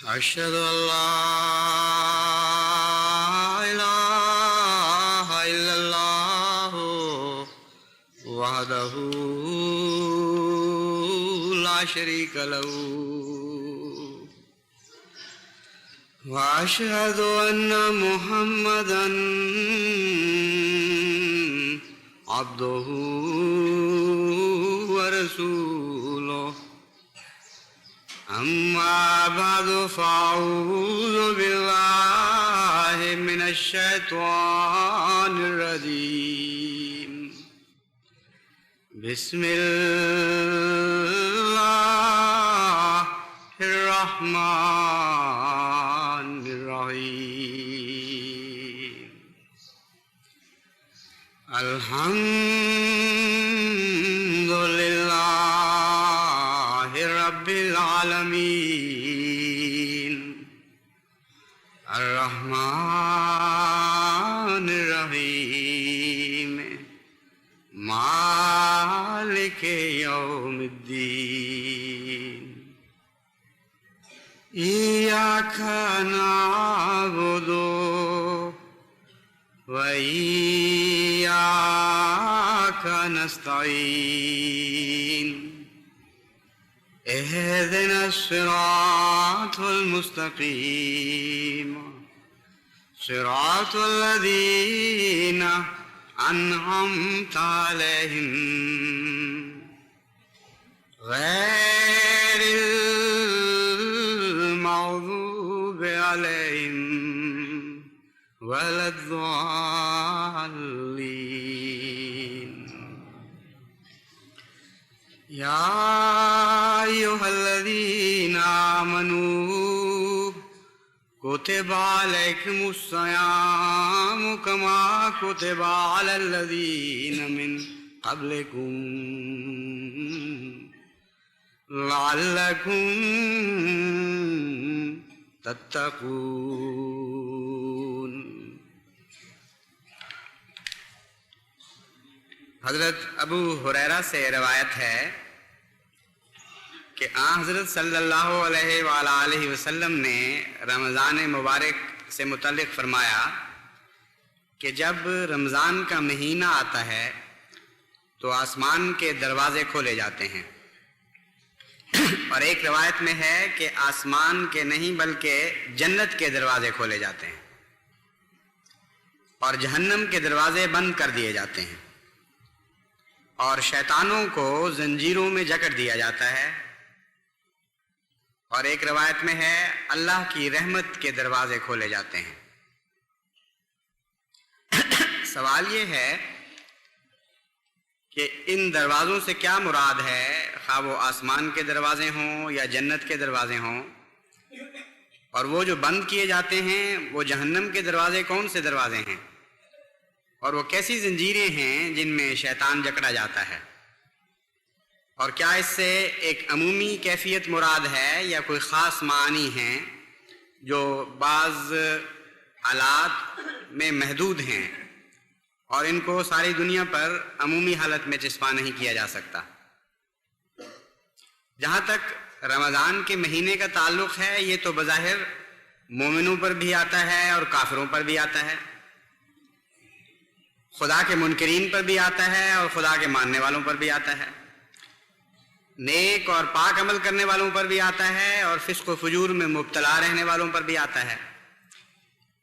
أشهد أن لا إله إلا الله وحده لا شريك له وأشهد أن محمدا عبده ورسوله أما بعد فأعوذ بالله من الشيطان الرجيم بسم الله الرحمن الرحيم الحمد لله رب العالمين الرحمن الرحيم مالك يوم الدين إياك نعبد وإياك نستعين اهدنا الصراط المستقيم صراط الذين أنعمت عليهم غير المغضوب عليهم ولا الضالين يا أيها الذين آمنوا كتب عليكم الصيام كما كتب على الذين من قبلكم لعلكم تتقون۔ حضرت ابو ہریرہ سے روایت ہے کہ حضرت صلی اللہ علیہ وآلہ وسلم نے رمضان مبارک سے متعلق فرمایا کہ جب رمضان کا مہینہ آتا ہے تو آسمان کے دروازے کھولے جاتے ہیں، اور ایک روایت میں ہے کہ آسمان کے نہیں بلکہ جنت کے دروازے کھولے جاتے ہیں اور جہنم کے دروازے بند کر دیے جاتے ہیں اور شیطانوں کو زنجیروں میں جکڑ دیا جاتا ہے، اور ایک روایت میں ہے اللہ کی رحمت کے دروازے کھولے جاتے ہیں۔ سوال یہ ہے کہ ان دروازوں سے کیا مراد ہے، خواہ وہ آسمان کے دروازے ہوں یا جنت کے دروازے ہوں، اور وہ جو بند کیے جاتے ہیں وہ جہنم کے دروازے کون سے دروازے ہیں، اور وہ کیسی زنجیریں ہیں جن میں شیطان جکڑا جاتا ہے، اور کیا اس سے ایک عمومی کیفیت مراد ہے یا کوئی خاص معنی ہیں جو بعض حالات میں محدود ہیں اور ان کو ساری دنیا پر عمومی حالت میں چسپاں نہیں کیا جا سکتا۔ جہاں تک رمضان کے مہینے کا تعلق ہے یہ تو بظاہر مومنوں پر بھی آتا ہے اور کافروں پر بھی آتا ہے، خدا کے منکرین پر بھی آتا ہے اور خدا کے ماننے والوں پر بھی آتا ہے، نیک اور پاک عمل کرنے والوں پر بھی آتا ہے اور فسق و فجور میں مبتلا رہنے والوں پر بھی آتا ہے۔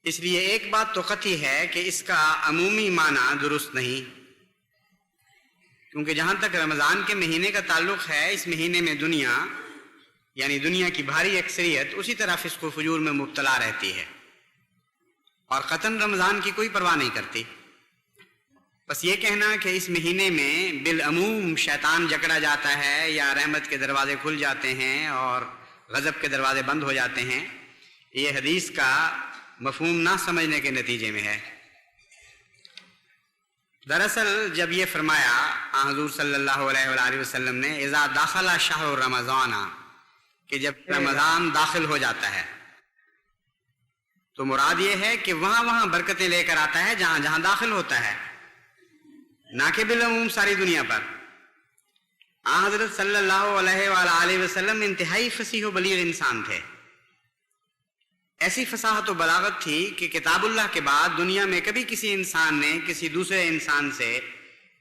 اس لیے ایک بات تو قطعی ہے کہ اس کا عمومی معنی درست نہیں، کیونکہ جہاں تک رمضان کے مہینے کا تعلق ہے اس مہینے میں دنیا یعنی دنیا کی بھاری اکثریت اسی طرح فسق و فجور میں مبتلا رہتی ہے اور قطعاً رمضان کی کوئی پرواہ نہیں کرتی۔ بس یہ کہنا کہ اس مہینے میں بالعموم شیطان جکڑا جاتا ہے یا رحمت کے دروازے کھل جاتے ہیں اور غضب کے دروازے بند ہو جاتے ہیں، یہ حدیث کا مفہوم نہ سمجھنے کے نتیجے میں ہے۔ دراصل جب یہ فرمایا حضور صلی اللہ علیہ وآلہ وسلم نے اذا داخل شہر رمضان، کہ جب رمضان داخل ہو جاتا ہے تو مراد یہ ہے کہ وہاں برکتیں لے کر آتا ہے جہاں جہاں داخل ہوتا ہے، نہ کہ بالعموم ساری دنیا پر۔ حضرت صلی اللہ علیہ وآلہ وسلم انتہائی فصیح و بلیغ انسان تھے، ایسی فصاحت و بلاغت تھی کہ کتاب اللہ کے بعد دنیا میں کبھی کسی انسان نے کسی دوسرے انسان سے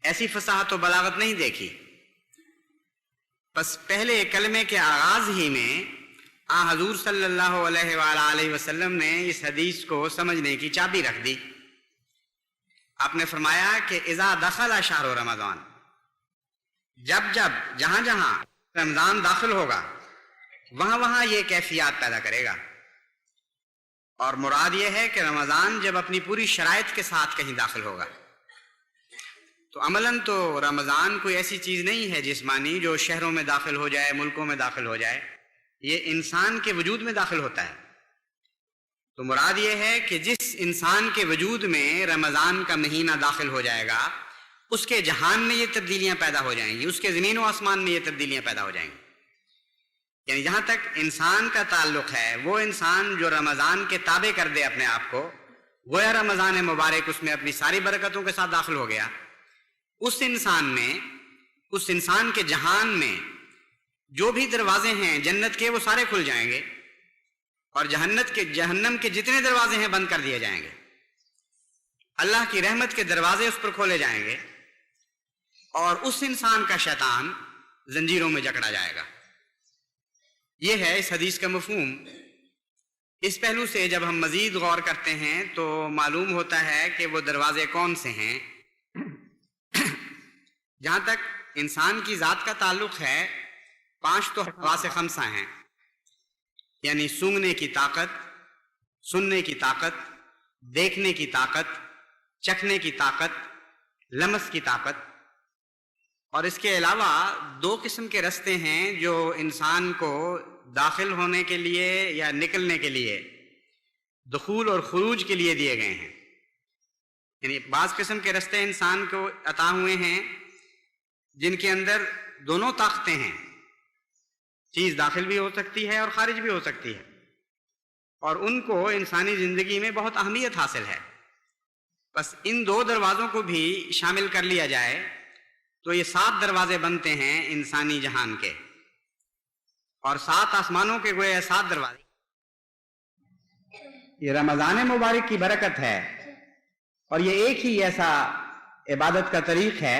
ایسی فصاحت و بلاغت نہیں دیکھی. بس پہلے کلمے کے آغاز ہی میں حضور صلی اللہ علیہ وآلہ وسلم نے اس حدیث کو سمجھنے کی چابی رکھ دی. آپ نے فرمایا کہ اذا دخل شہر رمضان، جب جہاں جہاں رمضان داخل ہوگا وہاں یہ کیفیات پیدا کرے گا. اور مراد یہ ہے کہ رمضان جب اپنی پوری شرائط کے ساتھ کہیں داخل ہوگا تو عملاً تو رمضان کوئی ایسی چیز نہیں ہے جسمانی جو شہروں میں داخل ہو جائے، ملکوں میں داخل ہو جائے. یہ انسان کے وجود میں داخل ہوتا ہے. تو مراد یہ ہے کہ جس انسان کے وجود میں رمضان کا مہینہ داخل ہو جائے گا اس کے جہان میں یہ تبدیلیاں پیدا ہو جائیں گی، اس کے زمین و آسمان میں یہ تبدیلیاں پیدا ہو جائیں گی. یعنی جہاں تک انسان کا تعلق ہے، وہ انسان جو رمضان کے تابع کر دے اپنے آپ کو، گویا رمضان مبارک اس میں اپنی ساری برکتوں کے ساتھ داخل ہو گیا. اس انسان کے جہان میں جو بھی دروازے ہیں جنت کے وہ سارے کھل جائیں گے، اور جہنم کے جتنے دروازے ہیں بند کر دیے جائیں گے. اللہ کی رحمت کے دروازے اس پر کھولے جائیں گے، اور اس انسان کا شیطان زنجیروں میں جکڑا جائے گا. یہ ہے اس حدیث کا مفہوم. اس پہلو سے جب ہم مزید غور کرتے ہیں تو معلوم ہوتا ہے کہ وہ دروازے کون سے ہیں. جہاں تک انسان کی ذات کا تعلق ہے، 5 تو حواس خمسہ ہیں، یعنی سونگنے کی طاقت، سننے کی طاقت، دیکھنے کی طاقت، چکھنے کی طاقت، لمس کی طاقت. اور اس کے علاوہ 2 قسم کے رستے ہیں جو انسان کو داخل ہونے کے لیے یا نکلنے کے لیے، دخول اور خروج کے لیے دیے گئے ہیں. یعنی بعض قسم کے رستے انسان کو عطا ہوئے ہیں جن کے اندر دونوں طاقتیں ہیں، چیز داخل بھی ہو سکتی ہے اور خارج بھی ہو سکتی ہے، اور ان کو انسانی زندگی میں بہت اہمیت حاصل ہے. بس ان 2 دروازوں کو بھی شامل کر لیا جائے تو یہ 7 دروازے بنتے ہیں انسانی جہان کے، اور 7 آسمانوں کے گویا 7 دروازے. یہ رمضان مبارک کی برکت ہے، اور یہ ایک ہی ایسا عبادت کا طریق ہے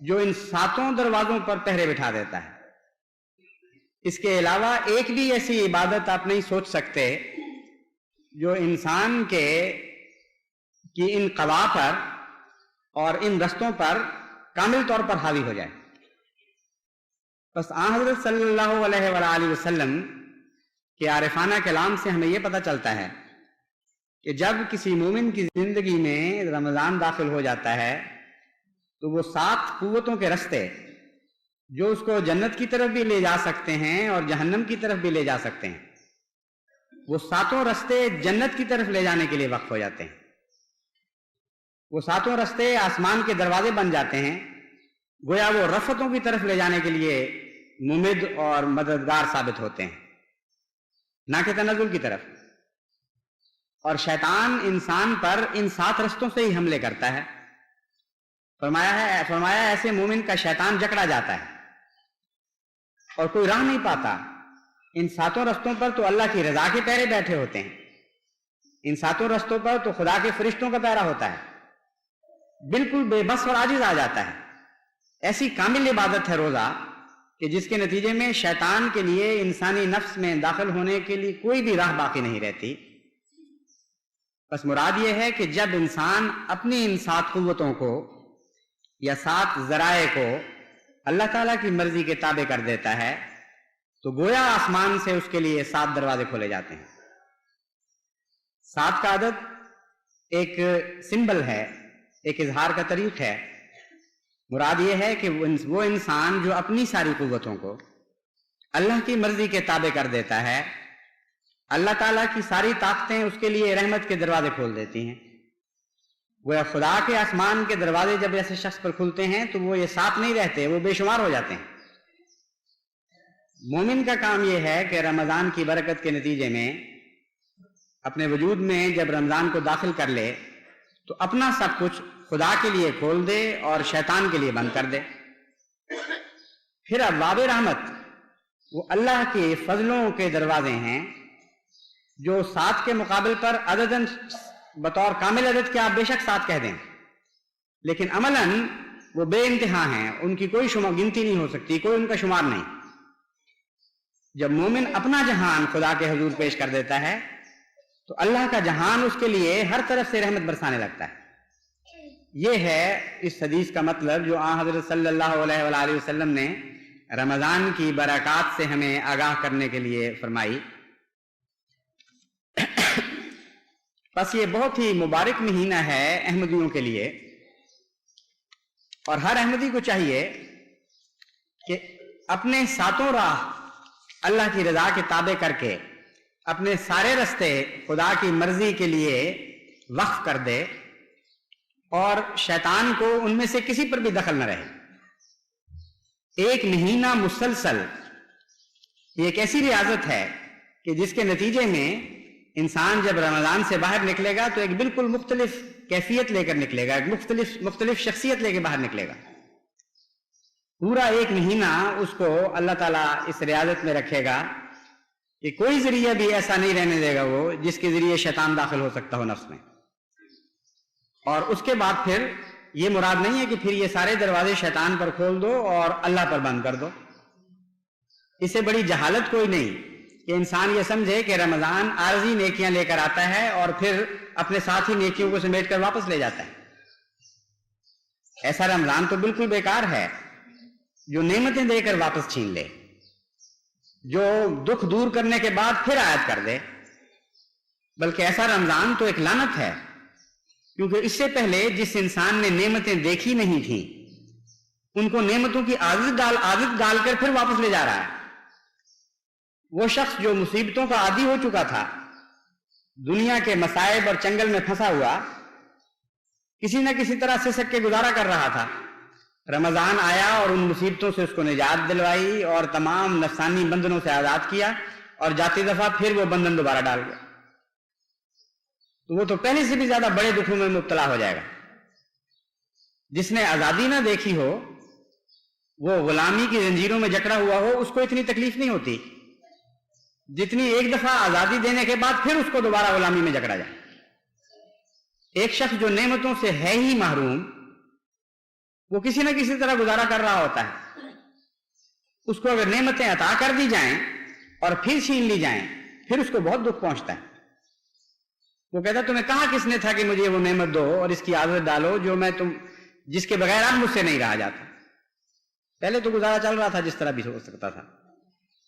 جو ان 7 دروازوں پر پہرے بٹھا دیتا ہے. اس کے علاوہ ایک بھی ایسی عبادت آپ نہیں سوچ سکتے جو انسان کی ان قوا پر اور ان رستوں پر کامل طور پر حاوی ہو جائے. بس حضرت صلی اللہ علیہ وآلہ وسلم کے عارفانہ کلام سے ہمیں یہ پتہ چلتا ہے کہ جب کسی مومن کی زندگی میں رمضان داخل ہو جاتا ہے تو وہ 7 قوتوں کے رستے جو اس کو جنت کی طرف بھی لے جا سکتے ہیں اور جہنم کی طرف بھی لے جا سکتے ہیں، وہ 7 رستے جنت کی طرف لے جانے کے لیے وقف ہو جاتے ہیں. وہ 7 رستے آسمان کے دروازے بن جاتے ہیں، گویا وہ رفتوں کی طرف لے جانے کے لیے ممد اور مددگار ثابت ہوتے ہیں، نہ کہ تنزل کی طرف. اور شیطان انسان پر ان 7 رستوں سے ہی حملے کرتا ہے. فرمایا ایسے مومن کا شیطان جکڑا جاتا ہے اور کوئی راہ نہیں پاتا. ان 7 رستوں پر تو اللہ کی رضا کے پیرے بیٹھے ہوتے ہیں، ان 7 رستوں پر تو خدا کے فرشتوں کا پیرا ہوتا ہے، بالکل بے بس اور عاجز آ جاتا ہے. ایسی کامل عبادت ہے روزہ کہ جس کے نتیجے میں شیطان کے لیے انسانی نفس میں داخل ہونے کے لیے کوئی بھی راہ باقی نہیں رہتی. بس مراد یہ ہے کہ جب انسان اپنی ان 7 قوتوں کو یا 7 ذرائع کو اللہ تعالیٰ کی مرضی کے تابع کر دیتا ہے تو گویا آسمان سے اس کے لیے 7 دروازے کھولے جاتے ہیں. 7 کا عدد ایک سمبل ہے، ایک اظہار کا طریق ہے. مراد یہ ہے کہ وہ انسان جو اپنی ساری قوتوں کو اللہ کی مرضی کے تابع کر دیتا ہے، اللہ تعالیٰ کی ساری طاقتیں اس کے لیے رحمت کے دروازے کھول دیتی ہیں. وہ خدا کے آسمان کے دروازے جب ایسے شخص پر کھلتے ہیں تو وہ یہ 7 نہیں رہتے، وہ بے شمار ہو جاتے ہیں. مومن کا کام یہ ہے کہ رمضان کی برکت کے نتیجے میں اپنے وجود میں جب رمضان کو داخل کر لے تو اپنا سب کچھ خدا کے لیے کھول دے اور شیطان کے لیے بند کر دے. پھر ابواب رحمت وہ اللہ کے فضلوں کے دروازے ہیں جو 7 کے مقابل پر عدداً بطور کامل عدد کے آپ بے شک 7 کہہ دیں، لیکن عملاً وہ بے انتہا ہیں، ان کی کوئی گنتی نہیں ہو سکتی، کوئی ان کا شمار نہیں۔ جب مومن اپنا جہان خدا کے حضور پیش کر دیتا ہے تو اللہ کا جہان اس کے لیے ہر طرف سے رحمت برسانے لگتا ہے۔ یہ ہے اس حدیث کا مطلب جو آن حضرت صلی اللہ علیہ وآلہ وسلم نے رمضان کی برکات سے ہمیں آگاہ کرنے کے لیے فرمائی۔ بس یہ بہت ہی مبارک مہینہ ہے احمدیوں کے لیے، اور ہر احمدی کو چاہیے کہ اپنے ساتوں راہ اللہ کی رضا کے تابع کر کے اپنے سارے رستے خدا کی مرضی کے لیے وقف کر دے، اور شیطان کو ان میں سے کسی پر بھی دخل نہ رہے۔ ایک مہینہ مسلسل یہ ایک ایسی ریاضت ہے کہ جس کے نتیجے میں انسان جب رمضان سے باہر نکلے گا تو ایک بالکل مختلف کیفیت لے کر نکلے گا، ایک مختلف شخصیت لے کے باہر نکلے گا۔ پورا ایک مہینہ اس کو اللہ تعالیٰ اس ریاضت میں رکھے گا کہ کوئی ذریعہ بھی ایسا نہیں رہنے دے گا وہ جس کے ذریعے شیطان داخل ہو سکتا ہو نفس میں۔ اور اس کے بعد پھر یہ مراد نہیں ہے کہ پھر یہ سارے دروازے شیطان پر کھول دو اور اللہ پر بند کر دو۔ اس سے بڑی جہالت کوئی نہیں کہ انسان یہ سمجھے کہ رمضان عارضی نیکیاں لے کر آتا ہے اور پھر اپنے ساتھ ہی نیکیوں کو سمیٹ کر واپس لے جاتا ہے۔ ایسا رمضان تو بالکل بیکار ہے جو نعمتیں دے کر واپس چھین لے، جو دکھ دور کرنے کے بعد پھر عائد کر دے، بلکہ ایسا رمضان تو ایک لعنت ہے، کیونکہ اس سے پہلے جس انسان نے نعمتیں دیکھی نہیں تھیں ان کو نعمتوں کی عادت ڈال کر پھر واپس لے جا رہا ہے۔ وہ شخص جو مصیبتوں کا عادی ہو چکا تھا، دنیا کے مصائب اور چنگل میں پھنسا ہوا، کسی نہ کسی طرح سسک کے گزارا کر رہا تھا، رمضان آیا اور ان مصیبتوں سے اس کو نجات دلوائی اور تمام نفسانی بندھنوں سے آزاد کیا، اور جاتی دفعہ پھر وہ بندھن دوبارہ ڈال گیا، تو وہ تو پہلے سے بھی زیادہ بڑے دکھوں میں مبتلا ہو جائے گا۔ جس نے آزادی نہ دیکھی ہو، وہ غلامی کی زنجیروں میں جکڑا ہوا ہو، اس کو اتنی تکلیف نہیں ہوتی جتنی ایک دفعہ آزادی دینے کے بعد پھر اس کو دوبارہ غلامی میں جکڑا جائے۔ ایک شخص جو نعمتوں سے ہے ہی محروم، وہ کسی نہ کسی طرح گزارا کر رہا ہوتا ہے، اس کو اگر نعمتیں عطا کر دی جائیں اور پھر چھین لی جائیں پھر اس کو بہت دکھ پہنچتا ہے۔ وہ کہتا تمہیں کہا کس نے تھا کہ مجھے وہ نعمت دو اور اس کی عادت ڈالو جس کے بغیر اب مجھ سے نہیں رہا جاتا۔ پہلے تو گزارا چل رہا تھا جس طرح بھی ہو سکتا تھا۔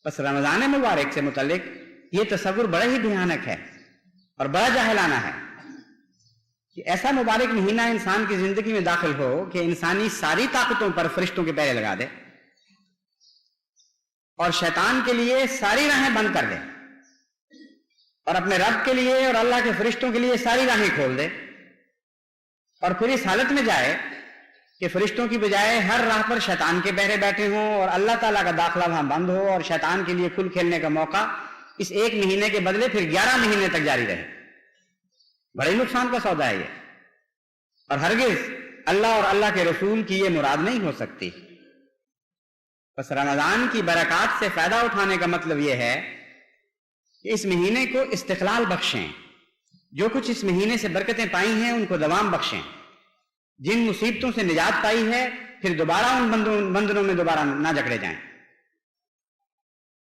بس رمضان مبارک سے متعلق یہ تصور بڑا ہی بھیانک ہے اور بڑا جاہلانہ ہے کہ ایسا مبارک مہینہ انسان کی زندگی میں داخل ہو کہ انسانی ساری طاقتوں پر فرشتوں کے پہرے لگا دے اور شیطان کے لیے ساری راہیں بند کر دے، اور اپنے رب کے لیے اور اللہ کے فرشتوں کے لیے ساری راہیں کھول دے، اور پھر اس حالت میں جائے کہ فرشتوں کی بجائے ہر راہ پر شیطان کے پہرے بیٹھے ہوں اور اللہ تعالیٰ کا داخلہ وہاں بند ہو، اور شیطان کے لیے کھل کھیلنے کا موقع اس ایک مہینے کے بدلے پھر 11 مہینے تک جاری رہے۔ بڑے نقصان کا سودا ہے یہ، اور ہرگز اللہ اور اللہ کے رسول کی یہ مراد نہیں ہو سکتی۔ بس رمضان کی برکات سے فائدہ اٹھانے کا مطلب یہ ہے کہ اس مہینے کو استقلال بخشیں، جو کچھ اس مہینے سے برکتیں پائی ہیں ان کو دوام بخشیں، جن مصیبتوں سے نجات پائی ہے پھر دوبارہ ان بندنوں میں دوبارہ نہ جکڑے جائیں،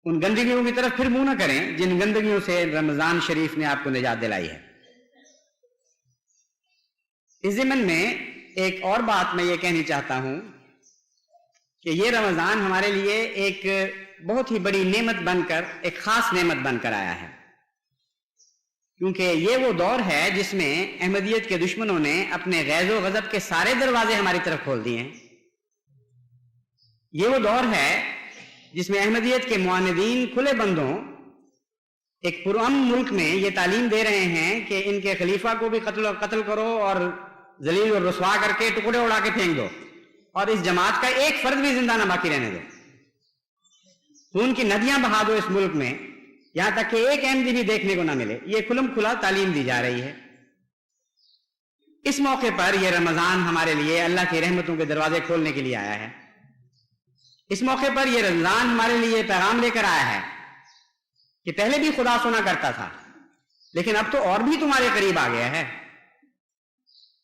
ان گندگیوں کی طرف پھر منہ نہ کریں جن گندگیوں سے رمضان شریف نے آپ کو نجات دلائی ہے۔ اس ضمن میں ایک اور بات میں یہ کہنی چاہتا ہوں کہ یہ رمضان ہمارے لیے ایک بہت ہی بڑی نعمت بن کر، ایک خاص نعمت بن کر آیا ہے، کیونکہ یہ وہ دور ہے جس میں احمدیت کے دشمنوں نے اپنے غیظ و غضب کے سارے دروازے ہماری طرف کھول دیے ہیں۔ یہ وہ دور ہے جس میں احمدیت کے معاندین کھلے بندوں ایک پرامن ملک میں یہ تعلیم دے رہے ہیں کہ ان کے خلیفہ کو بھی قتل کرو اور ذلیل اور رسوا کر کے ٹکڑے اڑا کے پھینک دو، اور اس جماعت کا ایک فرد بھی زندہ نہ باقی رہنے دو، خون کی ندیاں بہا دو اس ملک میں، یہاں تک کہ ایک احمدی بھی دیکھنے کو نہ ملے۔ یہ کھلم کھلا تعلیم دی جا رہی ہے۔ اس موقع پر یہ رمضان ہمارے لیے اللہ کی رحمتوں کے دروازے کھولنے کے لیے آیا ہے۔ اس موقع پر یہ رمضان ہمارے لیے پیغام لے کر آیا ہے کہ پہلے بھی خدا سنا کرتا تھا لیکن اب تو اور بھی تمہارے قریب آ گیا ہے،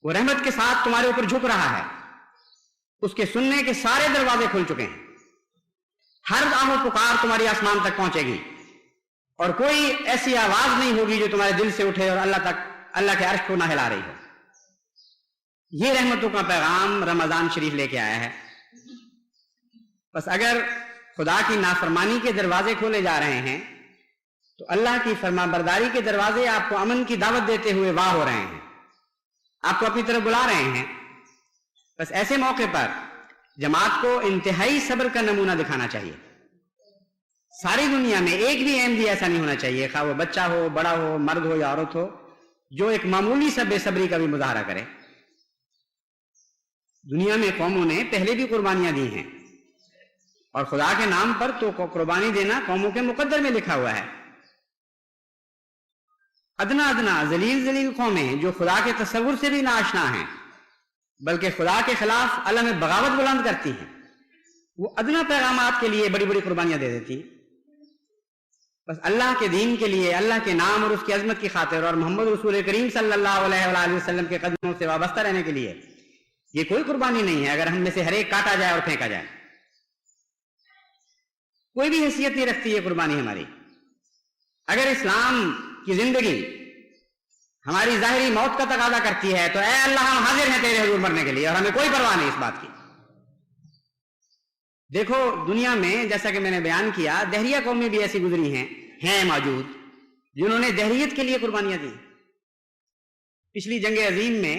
وہ رحمت کے ساتھ تمہارے اوپر جھک رہا ہے، اس کے سننے کے سارے دروازے کھل چکے ہیں، ہر آہ و پکار تمہاری آسمان تک پہنچے گی، اور کوئی ایسی آواز نہیں ہوگی جو تمہارے دل سے اٹھے اور اللہ کے عرش کو نہ ہلا رہی ہو۔ یہ رحمتوں کا پیغام رمضان شریف لے کے آیا ہے۔ بس اگر خدا کی نافرمانی کے دروازے کھولے جا رہے ہیں تو اللہ کی فرما برداری کے دروازے آپ کو امن کی دعوت دیتے ہوئے واہ ہو رہے ہیں، آپ کو اپنی طرف بلا رہے ہیں۔ بس ایسے موقع پر جماعت کو انتہائی صبر کا نمونہ دکھانا چاہیے۔ ساری دنیا میں ایک بھی احمدی ایسا نہیں ہونا چاہیے، خواہ وہ بچہ ہو، بڑا ہو، مرد ہو یا عورت ہو، جو ایک معمولی سا بے صبری کا بھی مظاہرہ کرے۔ دنیا میں قوموں نے پہلے بھی قربانیاں دی ہیں، اور خدا کے نام پر تو قربانی دینا قوموں کے مقدر میں لکھا ہوا ہے۔ ادنا ذلیل قومیں جو خدا کے تصور سے بھی ناآشنا ہیں، بلکہ خدا کے خلاف عالم بغاوت بلند کرتی ہیں، وہ ادنا پیغامات کے لیے بڑی بڑی قربانیاں دے دیتی۔ بس اللہ کے دین کے لیے، اللہ کے نام اور اس کی عظمت کی خاطر، اور محمد رسول کریم صلی اللہ علیہ وآلہ وسلم کے قدموں سے وابستہ رہنے کے لیے یہ کوئی قربانی نہیں ہے۔ اگر ہم میں سے ہر ایک کاٹا جائے اور پھینکا جائے، کوئی بھی حیثیت نہیں رکھتی یہ قربانی ہماری۔ اگر اسلام کی زندگی ہماری ظاہری موت کا تقاضا کرتی ہے تو اے اللہ ہم حاضر ہیں تیرے حضور مرنے کے لیے، اور ہمیں کوئی پرواہ نہیں اس بات کی۔ دیکھو دنیا میں جیسا کہ میں نے بیان کیا، دہریہ قومیں بھی ایسی گزری ہیں موجود، جنہوں نے دہریت کے لیے قربانیاں دی۔ پچھلی جنگ عظیم میں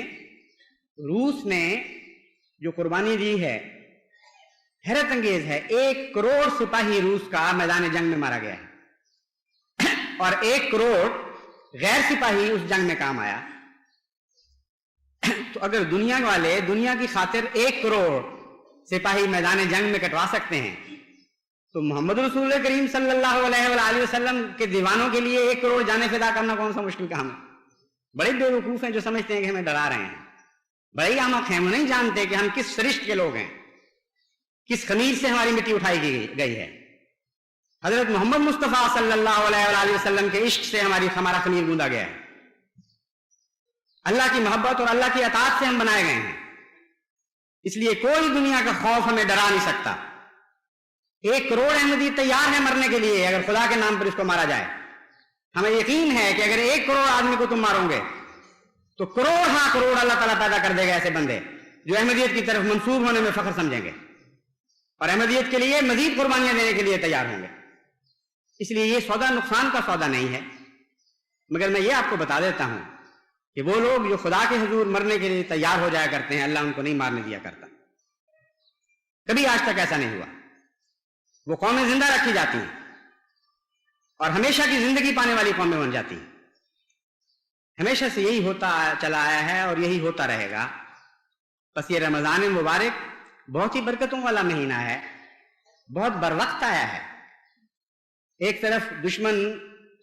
روس نے جو قربانی دی ہے حیرت انگیز ہے۔ 1 کروڑ سپاہی روس کا میدان جنگ میں مارا گیا ہے، اور 1 کروڑ غیر سپاہی اس جنگ میں کام آیا۔ تو اگر دنیا والے دنیا کی خاطر 1 کروڑ سپاہی میدان جنگ میں کٹوا سکتے ہیں، تو محمد رسول کریم صلی اللہ علیہ وآلہ وسلم کے دیوانوں کے لیے 1 کروڑ جانے فدا کرنا کون سا مشکل کام ہے؟ بڑے بے وقوف ہیں جو سمجھتے ہیں کہ ہمیں ڈرا رہے ہیں، بڑے احمق ہیں، وہ نہیں جانتے کہ ہم کس سرشت کے لوگ ہیں، کس خمیر سے ہماری مٹی اٹھائی گئی ہے۔ حضرت محمد مصطفیٰ صلی اللہ علیہ وآلہ وسلم کے عشق سے ہمارا خمیر گوندا گیا ہے۔ اللہ کی محبت اور اللہ کی اطاعت سے ہم بنائے گئے ہیں، اس لیے کوئی دنیا کا خوف ہمیں ڈرا نہیں سکتا۔ 1 کروڑ احمدی تیار ہے مرنے کے لیے اگر خدا کے نام پر اس کو مارا جائے۔ ہمیں یقین ہے کہ اگر 1 کروڑ آدمی کو تم مارو گے تو کروڑ اللہ تعالیٰ پیدا کر دے گا ایسے بندے جو احمدیت کی طرف منسوب ہونے میں فخر سمجھیں گے، اور احمدیت کے لیے مزید قربانیاں دینے کے لیے تیار ہوں گے۔ اس لیے یہ سودا نقصان کا سودا نہیں ہے، مگر میں یہ آپ کو بتا دیتا ہوں کہ وہ لوگ جو خدا کے حضور مرنے کے لیے تیار ہو جایا کرتے ہیں، اللہ ان کو نہیں مارنے دیا کرتا۔ کبھی آج تک ایسا نہیں ہوا۔ وہ قومیں زندہ رکھی جاتی ہیں اور ہمیشہ کی زندگی پانے والی قومیں بن جاتی ہیں۔ ہمیشہ سے یہی ہوتا چلا آیا ہے اور یہی ہوتا رہے گا۔ بس یہ رمضان مبارک بہت ہی برکتوں والا مہینہ ہے، بہت بروقت آیا ہے۔ ایک طرف دشمن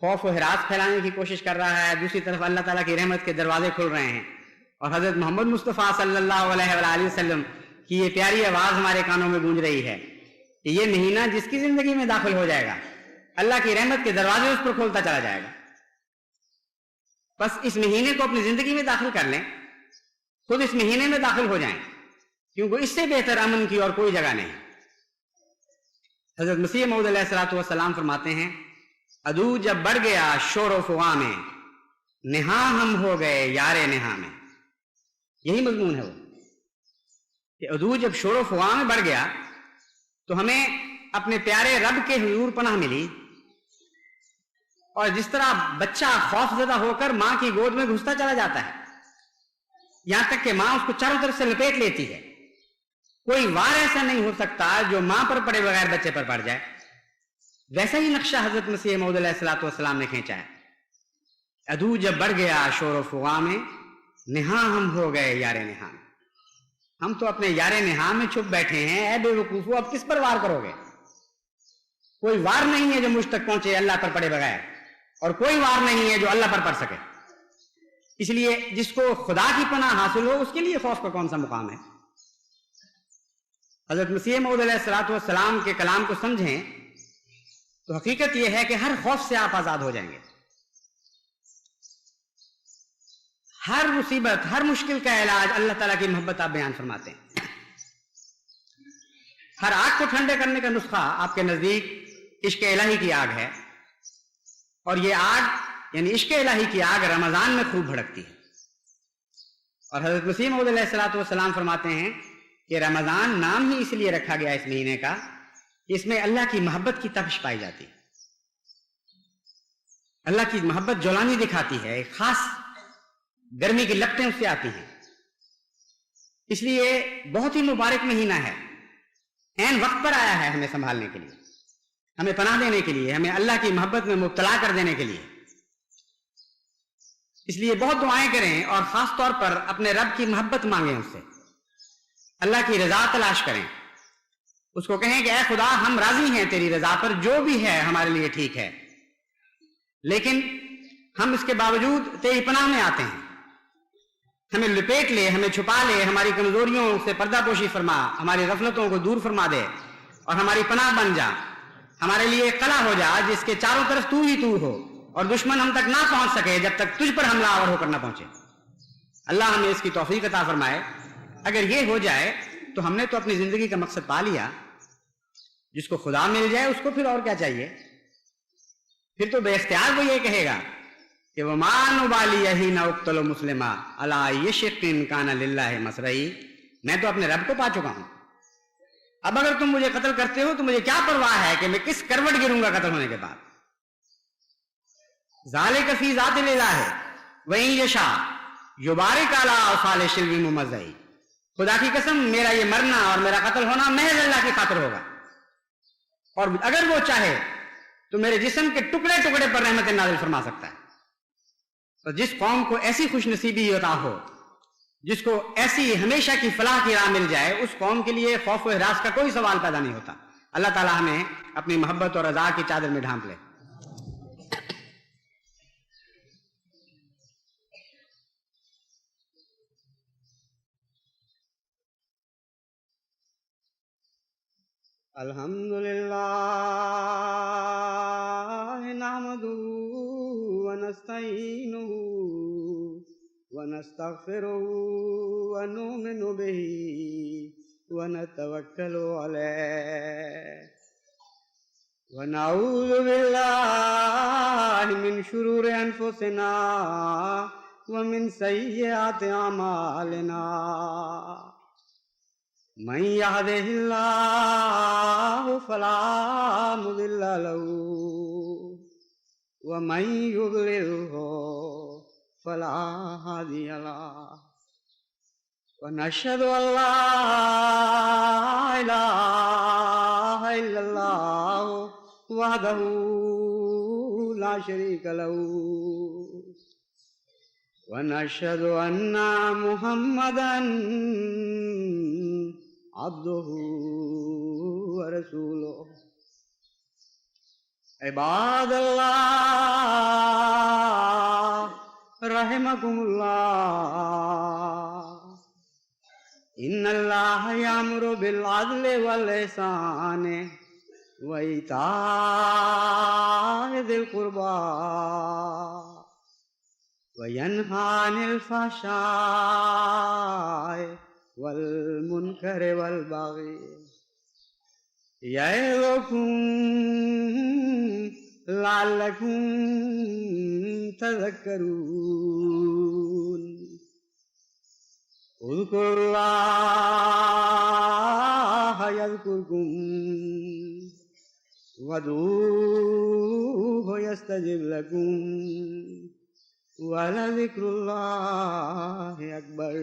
خوف و ہراس پھیلانے کی کوشش کر رہا ہے، دوسری طرف اللہ تعالیٰ کی رحمت کے دروازے کھل رہے ہیں، اور حضرت محمد مصطفیٰ صلی اللہ علیہ وآلہ وسلم کی یہ پیاری آواز ہمارے کانوں میں گونج رہی ہے کہ یہ مہینہ جس کی زندگی میں داخل ہو جائے گا، اللہ کی رحمت کے دروازے اس پر کھولتا چلا جائے گا۔ بس اس مہینے کو اپنی زندگی میں داخل کر لیں، خود اس مہینے میں داخل ہو جائیں، کیونکہ اس سے بہتر امن کی اور کوئی جگہ نہیں۔ حضرت مسیح موعود علیہ الصلوۃ والسلام فرماتے ہیں، عدو جب بڑھ گیا شور و فغاں میں، نہاں ہم ہو گئے یار نہاں میں۔ یہی مضمون ہے وہ کہ عدو جب شور و فغاں میں بڑھ گیا تو ہمیں اپنے پیارے رب کے حضور پناہ ملی، اور جس طرح بچہ خوف زدہ ہو کر ماں کی گود میں گھستا چلا جاتا ہے، یہاں تک کہ ماں اس کو چاروں طرف سے لپیٹ لیتی ہے، کوئی وار ایسا نہیں ہو سکتا جو ماں پر پڑے بغیر بچے پر پڑ جائے، ویسا ہی نقشہ حضرت مسیح موعود علیہ الصلوۃ والسلام نے کھینچا ہے۔ عدو جب بڑھ گیا شور و فغاں میں، نہاں ہم ہو گئے یار نہاں میں۔ ہم تو اپنے یار نہاں میں چھپ بیٹھے ہیں، اے بے وقوفو اب کس پر وار کرو گے؟ کوئی وار نہیں ہے جو مجھ تک پہنچے اللہ پر پڑے بغیر، اور کوئی وار نہیں ہے جو اللہ پر پڑ سکے۔ اس لیے جس کو خدا کی پناہ حاصل ہو اس کے لیے خوف کا کون سا مقام ہے؟ حضرت مسیح موعود علیہ الصلوۃ والسلام کے کلام کو سمجھیں تو حقیقت یہ ہے کہ ہر خوف سے آپ آزاد ہو جائیں گے۔ ہر مصیبت ہر مشکل کا علاج اللہ تعالیٰ کی محبت آپ بیان فرماتے ہیں. ہر آگ کو ٹھنڈے کرنے کا نسخہ آپ کے نزدیک عشق الہی کی آگ ہے، اور یہ آگ یعنی عشق الہی کی آگ رمضان میں خوب بھڑکتی ہے. اور حضرت مسیح موعود علیہ الصلوۃ والسلام فرماتے ہیں کہ رمضان نام ہی اس لیے رکھا گیا اس مہینے کا کہ اس میں اللہ کی محبت کی تپش پائی جاتی ہے. اللہ کی محبت جولانی دکھاتی ہے، ایک خاص گرمی کی لپٹیں اس سے آتی ہیں. اس لیے بہت ہی مبارک مہینہ ہے، عین وقت پر آیا ہے ہمیں سنبھالنے کے لیے، ہمیں پناہ دینے کے لیے، ہمیں اللہ کی محبت میں مبتلا کر دینے کے لیے. اس لیے بہت دعائیں کریں اور خاص طور پر اپنے رب کی محبت مانگیں، اس سے اللہ کی رضا تلاش کریں. اس کو کہیں کہ اے خدا ہم راضی ہیں تیری رضا پر، جو بھی ہے ہمارے لیے ٹھیک ہے، لیکن ہم اس کے باوجود تیری پناہ میں آتے ہیں. ہمیں لپیٹ لے، ہمیں چھپا لے، ہماری کمزوریوں سے پردہ پوشی فرما، ہماری غفلتوں کو دور فرما دے اور ہماری پناہ بن جا. ہمارے لیے ایک قلعہ ہو جا جس کے چاروں طرف تو ہی تو ہو، اور دشمن ہم تک نہ پہنچ سکے جب تک تجھ پر حملہ آور ہو کر نہ پہنچے. اللہ ہمیں اس کی توفیق عطا فرمائے. اگر یہ ہو جائے تو ہم نے تو اپنی زندگی کا مقصد پا لیا. جس کو خدا مل جائے اس کو پھر اور کیا چاہیے؟ پھر تو بے اختیار وہ یہ کہے گا کہ وَمَا نُبَالِي حِينَ أُقْتَلُ مُسْلِمًا عَلَىٰ أَيِّ شِقٍّ كَانَ لِلَّهِ مَصْرَعِي. میں تو اپنے رب کو پا چکا ہوں، اب اگر تم مجھے قتل کرتے ہو تو مجھے کیا پرواہ ہے کہ میں کس کروٹ گروں گا قتل ہونے کے بعد. ذَلِكَ فِي ذَاتِ الْإِلَٰهِ وَإِن يَشَاء يُبَارِكْ عَلَىٰ أَوْصَالِ شِلْوٍ مُمَزَّعٍ. خدا کی قسم میرا یہ مرنا اور میرا قتل ہونا محض اللہ کی خاطر ہوگا، اور اگر وہ چاہے تو میرے جسم کے ٹکڑے ٹکڑے پر رحمت نازل فرما سکتا ہے. اور جس قوم کو ایسی خوش نصیبی عطا ہو، جس کو ایسی ہمیشہ کی فلاح کی راہ مل جائے، اس قوم کے لیے خوف و ہراس کا کوئی سوال پیدا نہیں ہوتا. اللہ تعالیٰ ہمیں اپنی محبت اور رضا کی چادر میں ڈھانپ لے. الحمدللہ نحمدہ ونستعینہ ونستغفرہ ونؤمن بہ ونتوکل علیہ ونعوذ باللہ من شرور انفسنا ومن سیئات اعمالنا. من يهده الله فلا مضل له ومن يضلله فلا هادي له. ونشهد أن لا إله إلا الله وحده لا شريك له ونشهد أن محمدا عبده ورسوله. عباد الله رحمكم الله، إن الله يأمر بالعدل والإحسان وإيتاء ذي القربى وينهى عن الفحشاء والمنکر والبغی یعظکم لعلکم تذکرون. اذکروا اللہ یذکرکم وادعوہ یستجب لکم وَلَذِكْرُ اللَّهِ أَكْبَرُ.